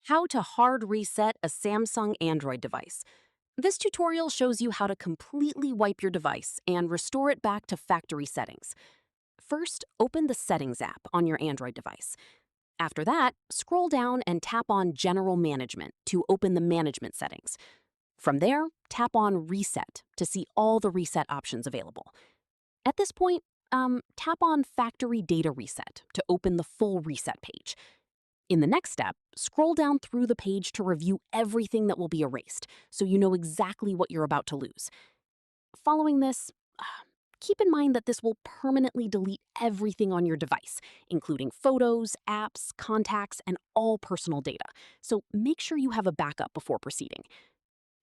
How to hard reset a Samsung Android device. This tutorial shows you how to completely wipe your device and restore it back to factory settings. First, open the Settings app on your Android device. After that, scroll down and tap on General Management to open the Management settings. From there, tap on Reset to see all the reset options available. At this point, tap on Factory Data Reset to open the full reset page. In the next step, scroll down through the page to review everything that will be erased, so you know exactly what you're about to lose. Following this, keep in mind that this will permanently delete everything on your device, including photos, apps, contacts, and all personal data. So make sure you have a backup before proceeding.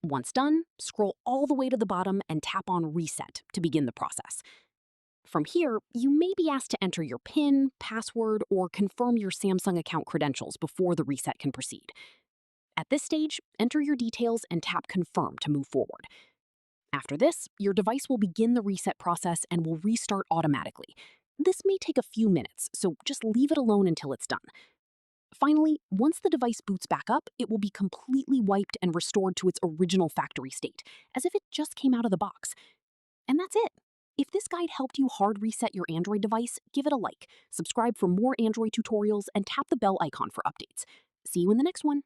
Once done, scroll all the way to the bottom and tap on Reset to begin the process. From here, you may be asked to enter your PIN, password, or confirm your Samsung account credentials before the reset can proceed. At this stage, enter your details and tap Confirm to move forward. After this, your device will begin the reset process and will restart automatically. This may take a few minutes, so just leave it alone until it's done. Finally, once the device boots back up, it will be completely wiped and restored to its original factory state, as if it just came out of the box. And that's it. If this guide helped you hard reset your Android device, give it a like, subscribe for more Android tutorials, and tap the bell icon for updates. See you in the next one.